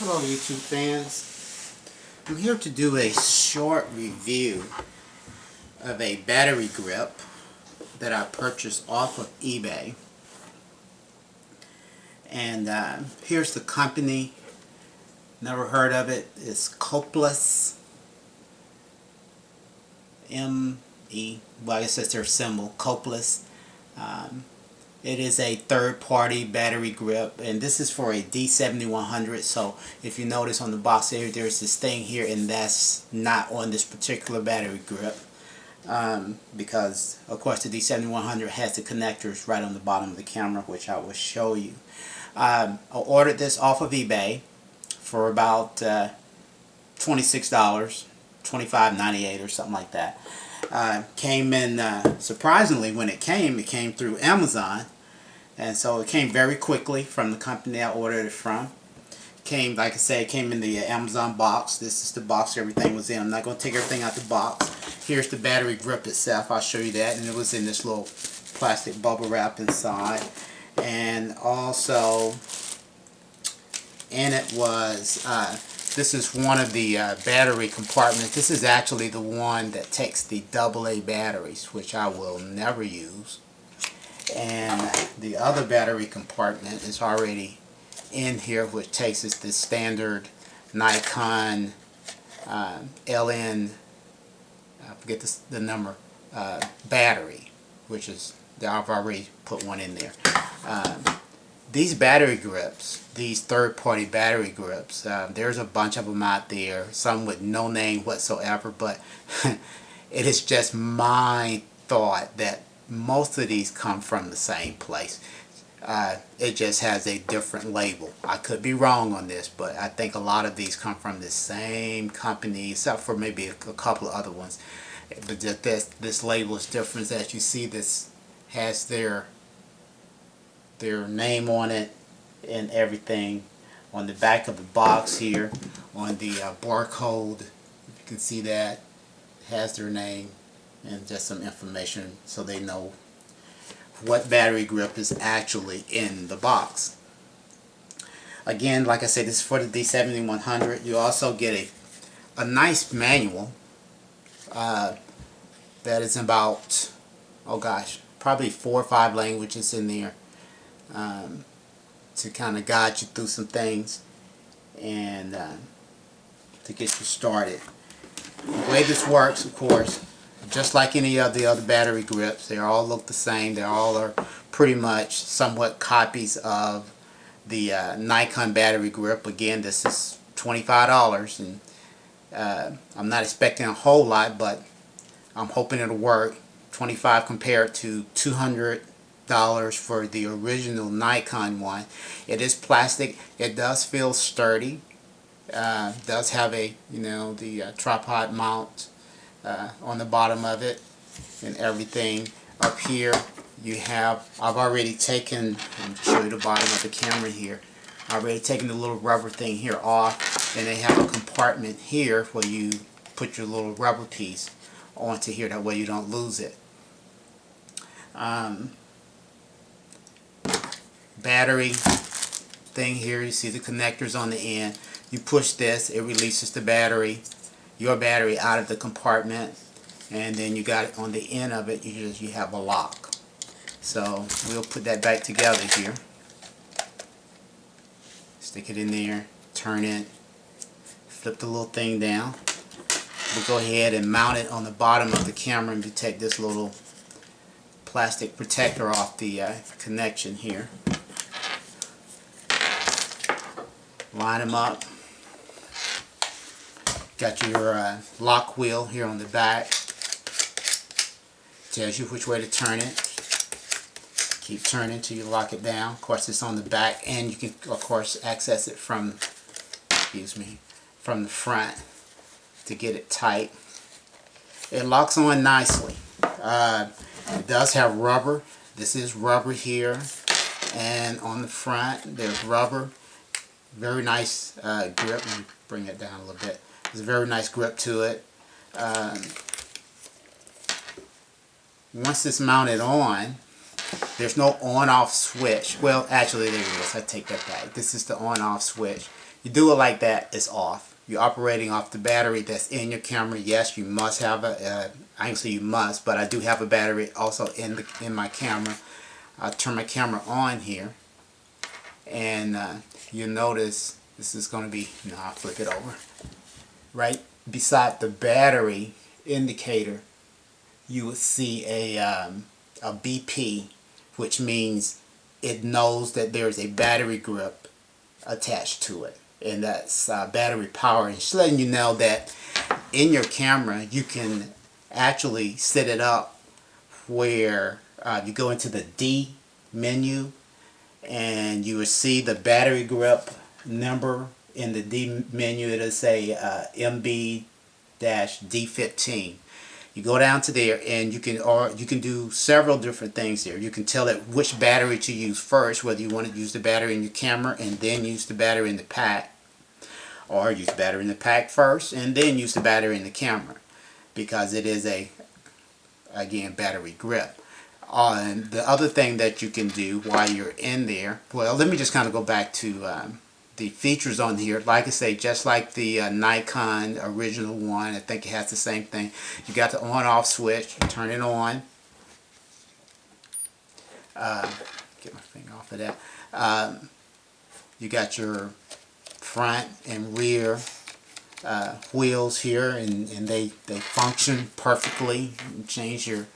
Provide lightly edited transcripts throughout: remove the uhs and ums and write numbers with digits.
Hello YouTube fans. I'm here to do a short review of a battery grip that I purchased off of eBay. And here's the company. Never heard of it. It's Mcoplus. M-E. Well, I guess that's their symbol. Mcoplus. It is a third-party battery grip, and this is for a D7100. So if you notice on the box there, there's this thing here, and that's not on this particular battery grip, because of course the D7100 has the connectors right on the bottom of the camera, which I will show you. I ordered this off of eBay for about $26, $25.98 or something like that. Came in, surprisingly, when it came through Amazon, and so it came very quickly from the company I ordered it from. Came, like I said, it came in the Amazon box. This is the box everything was in. I'm not going to take everything out the box. Here's the battery grip itself. I'll show you that, and it was in this little plastic bubble wrap inside. And also in it was this is one of the battery compartments. This is actually the one that takes the AA batteries, which I will never use. And the other battery compartment is already in here, which takes us the standard Nikon LN, I forget the number, battery, which is, I've already put one in there. These battery grips, these third-party battery grips, there's a bunch of them out there, some with no name whatsoever, but it is just my thought that most of these come from the same place. It just has a different label. I could be wrong on this, but I think a lot of these come from the same company, except for maybe a couple of other ones. But just this label is different. As you see, this has their name on it and everything. On the back of the box here, on the barcode, you can see that has their name and just some information so they know what battery grip is actually in the box. Again, like I said, this is for the D7100. You also get a nice manual that is about, oh gosh, probably 4 or 5 languages in there, to kind of guide you through some things and to get you started. The way this works, of course, just like any of the other battery grips, they all look the same. They all are pretty much somewhat copies of the Nikon battery grip. Again, this is $25, and I'm not expecting a whole lot, but I'm hoping it'll work. $25 compared to $200 for the original Nikon one. It is plastic. It does feel sturdy. Does have a, the tripod mount on the bottom of it and everything. Up here you have, I've already taken, let me show you the bottom of the camera here. I've already taken the little rubber thing here off, and they have a compartment here where you put your little rubber piece onto here, that way you don't lose it. Battery thing here, you see the connectors on the end. You push this, it releases the battery, your battery, out of the compartment, and then you got it on the end of it. You have a lock. So we'll put that back together here. Stick it in there, turn it, flip the little thing down. We'll go ahead and mount it on the bottom of the camera, and you take this little plastic protector off the connection here. Line them up. Got your lock wheel here on the back. Tells you which way to turn it. Keep turning till you lock it down. Of course, it's on the back, and you can, of course, access it from, from the front to get it tight. It locks on nicely. It does have rubber. This is rubber here, and on the front there's rubber. Very nice grip. Let me bring it down a little bit. There's a very nice grip to it. Once it's mounted on, there's no on-off switch. Well, actually there it is. I take that back. This is the on-off switch. You do it like that, it's off. You're operating off the battery that's in your camera. Yes, you must have a, I ain't say you must, but I do have a battery also in my camera. I'll turn my camera on here, and you'll notice this is going to be, I'll flip it over. Right beside the battery indicator, you would see a BP, which means it knows that there's a battery grip attached to it, and that's battery power. And it's letting you know that in your camera you can actually set it up where you go into the D menu and you will see the battery grip number in the D menu. It'll say MB-D15. You go down to there and you can do several different things there. You can tell it which battery to use first, whether you want to use the battery in your camera and then use the battery in the pack, or use the battery in the pack first and then use the battery in the camera, because it is a, again, battery grip. And the other thing that you can do while you're in there, well, let me just kind of go back to the features on here. Like I say, just like the Nikon original one, I think it has the same thing. You got the on-off switch. Turn it on. Get my finger off of that. You got your front and rear wheels here, and they function perfectly. You change your,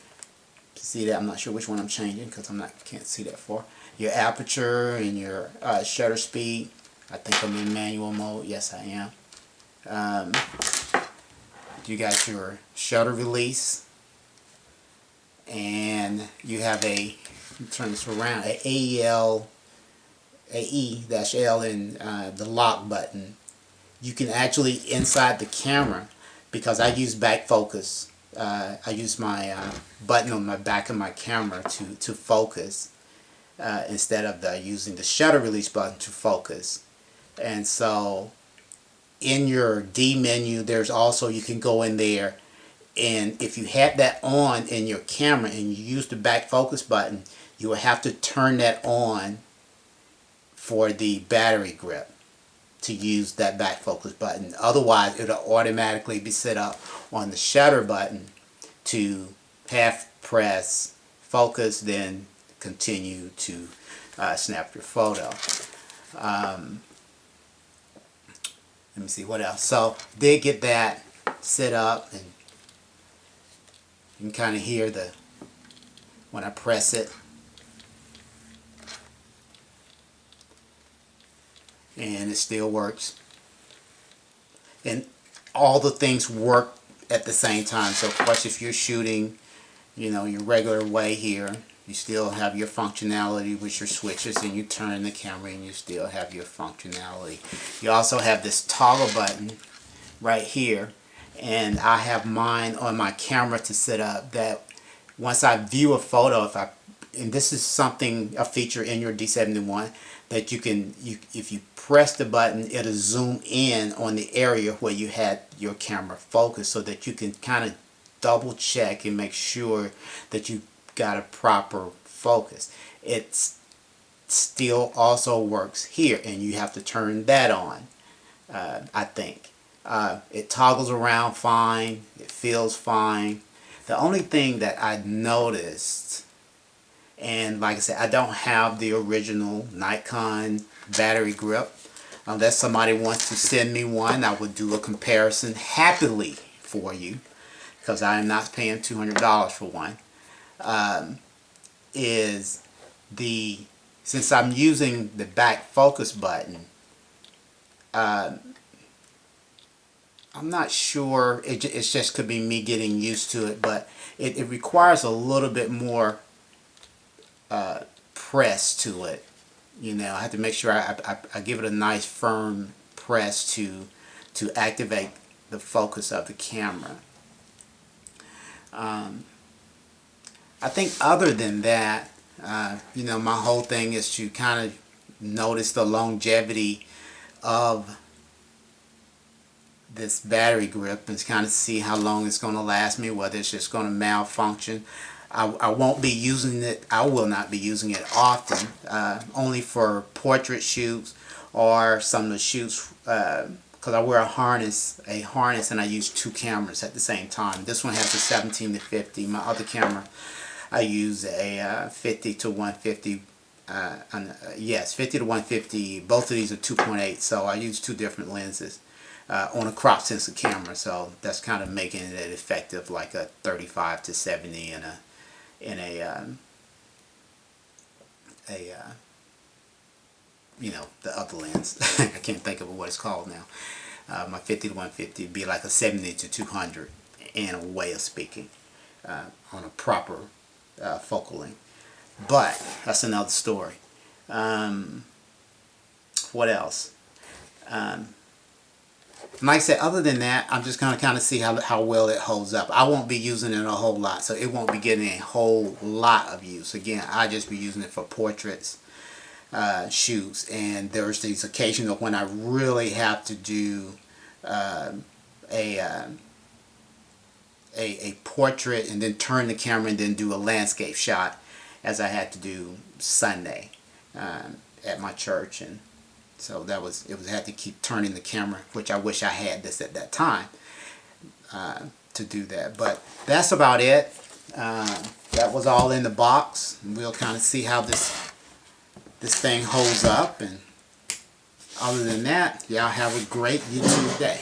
see that, I'm not sure which one I'm changing because can't see that far. Your aperture and your shutter speed. I think I'm in manual mode. Yes, I am. You got your shutter release, and you have a, turn this around, a AE-L in the lock button. You can actually, inside the camera, because I use back focus, I use my button on my back of my camera to focus instead of using the shutter release button to focus. And so in your D menu, there's also, you can go in there, and if you had that on in your camera and you use the back focus button, you will have to turn that on for the battery grip to use that back focus button. Otherwise, it'll automatically be set up on the shutter button to half press focus, then continue to snap your photo. Let me see what else. So they get that set up, and you can kind of hear the, when I press it, and it still works. And all the things work at the same time. So of course, if you're shooting, your regular way here, you still have your functionality with your switches, and you turn the camera and you still have your functionality. You also have this toggle button right here, and I have mine on my camera to set up that once I view a photo, and this is something, a feature in your D71, that you can, if you press the button, it'll zoom in on the area where you had your camera focused, so that you can kind of double check and make sure that you got a proper focus. It still also works here, and you have to turn that on. I think it toggles around fine, it feels fine. The only thing that I noticed, and like I said, I don't have the original Nikon battery grip. Unless somebody wants to send me one, I would do a comparison happily for you, because I am not paying $200 for one. Since I'm using the back focus button, I'm not sure, it just could be me getting used to it, but it requires a little bit more press to it. I have to make sure I give it a nice firm press to activate the focus of the camera. I think other than that, my whole thing is to kind of notice the longevity of this battery grip and kind of see how long it's going to last me, whether it's just going to malfunction. I won't be using it, I will not be using it often, only for portrait shoots or some of the shoots, because I wear a harness and I use two cameras at the same time. This one has a 17 to 50. My other camera, I use a 50 to 150. Yes, 50 to 150. Both of these are 2.8, so I use two different lenses on a crop sensor camera. So that's kind of making it effective, like a 35 to 70 and you know, the other lens. I can't think of what it's called now. My 50 to 150 would be like a 70 to 200 in a way of speaking, on a proper focal length. But that's another story. What else? Like I said, other than that, I'm just going to kind of see how well it holds up. I won't be using it a whole lot, so it won't be getting a whole lot of use. Again, I just be using it for portraits, shoots, and there's these occasions of when I really have to do a portrait and then turn the camera and then do a landscape shot, as I had to do Sunday at my church. And so it was had to keep turning the camera, which I wish I had this at that time to do that. But that's about it. That was all in the box. We'll kind of see how this thing holds up. And other than that, y'all have a great YouTube day.